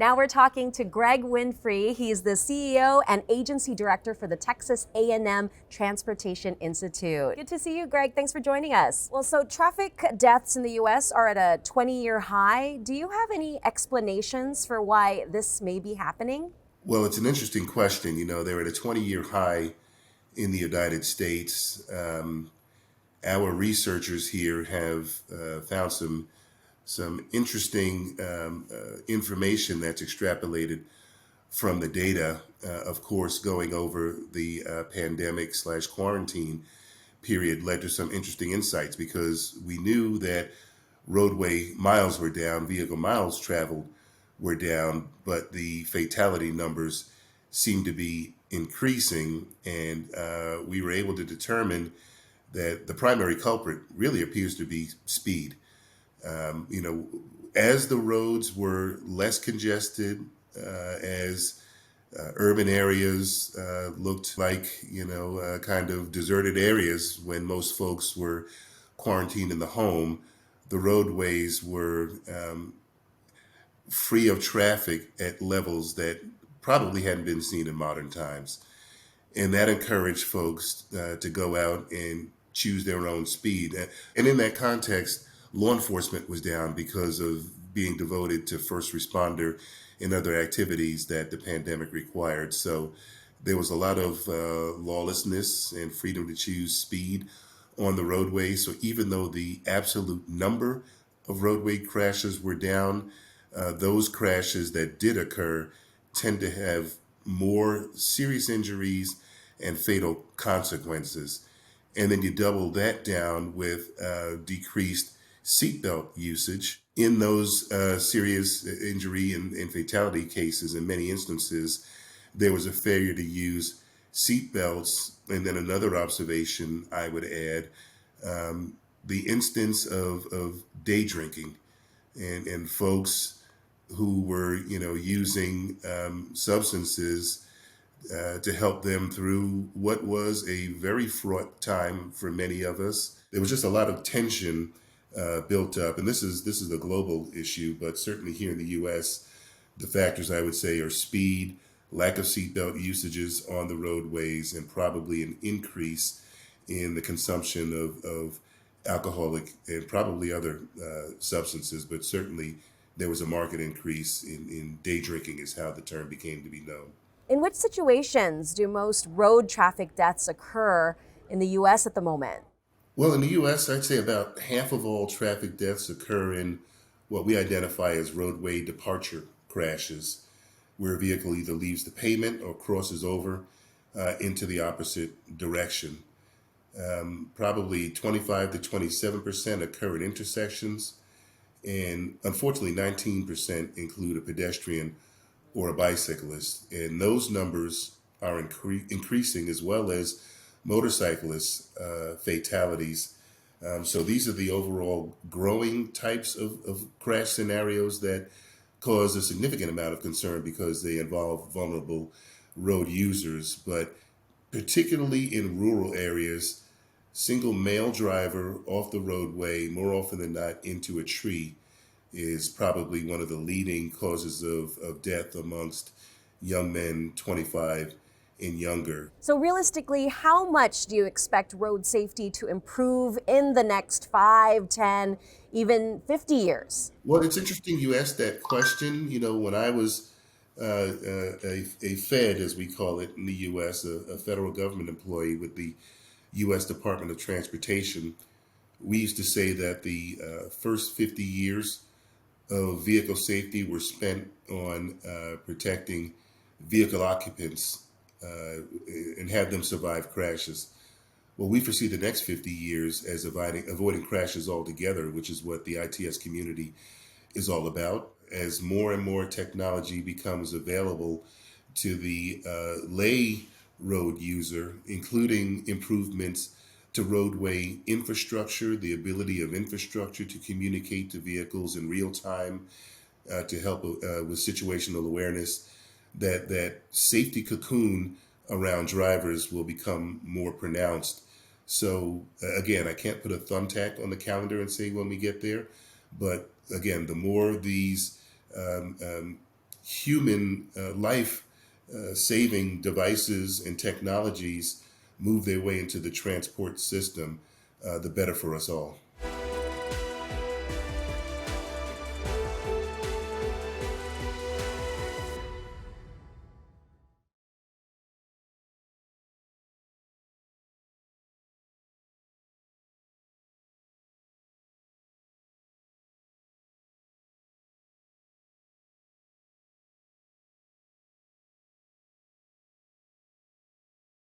Now we're talking to Greg Winfree. He's the CEO and agency director for the Texas A&M Transportation Institute. Good to see you, Greg. Thanks for joining us. Well, so traffic deaths in the U.S. are at a 20-year high. Do you have any explanations for why this may be happening? Well, it's an interesting question. They're at a 20-year high in the United States. Our researchers here have found some interesting information that's extrapolated from the data. Of course, going over the pandemic/quarantine period led to some interesting insights because we knew that roadway miles were down, vehicle miles traveled were down, but the fatality numbers seem to be increasing. And we were able to determine that the primary culprit really appears to be speed. As the roads were less congested, as urban areas looked like, kind of deserted areas when most folks were quarantined in the home, the roadways were free of traffic at levels that probably hadn't been seen in modern times. And that encouraged folks to go out and choose their own speed. And in that context, law enforcement was down because of being devoted to first responder and other activities that the pandemic required. So there was a lot of lawlessness and freedom to choose speed on the roadway. So even though the absolute number of roadway crashes were down, those crashes that did occur tend to have more serious injuries and fatal consequences. And then you double that down with decreased seatbelt usage. In those serious injury and fatality cases, in many instances, there was a failure to use seatbelts. And then another observation I would add, the instance of day drinking and folks who were, using substances to help them through what was a very fraught time for many of us. There was just a lot of tension built up, and this is a global issue, but certainly here in the U.S., the factors I would say are speed, lack of seatbelt usages on the roadways, and probably an increase in the consumption of alcoholic and probably other substances, but certainly there was a marked increase in day drinking is how the term became to be known. In which situations do most road traffic deaths occur in the U.S. at the moment? Well, in the U.S., I'd say about half of all traffic deaths occur in what we identify as roadway departure crashes, where a vehicle either leaves the pavement or crosses over into the opposite direction. Probably 25 to 27% occur at intersections, and unfortunately 19% include a pedestrian or a bicyclist. And those numbers are increasing, as well as motorcyclist fatalities. So these are the overall growing types of crash scenarios that cause a significant amount of concern because they involve vulnerable road users. But particularly in rural areas, single male driver off the roadway, more often than not into a tree, is probably one of the leading causes of death amongst young men 25 and younger. So realistically, how much do you expect road safety to improve in the next 5, 10, even 50 years? Well, it's interesting you asked that question. When I was a Fed, as we call it in the U.S., a federal government employee with the U.S. Department of Transportation, we used to say that the first 50 years of vehicle safety were spent on protecting vehicle occupants and have them survive crashes. Well, we foresee the next 50 years as avoiding crashes altogether, which is what the ITS community is all about. As more and more technology becomes available to the lay road user, including improvements to roadway infrastructure, the ability of infrastructure to communicate to vehicles in real time, to help with situational awareness, that safety cocoon around drivers will become more pronounced. So again, I can't put a thumbtack on the calendar and say when we get there, but again, the more these human life saving devices and technologies move their way into the transport system, the better for us all.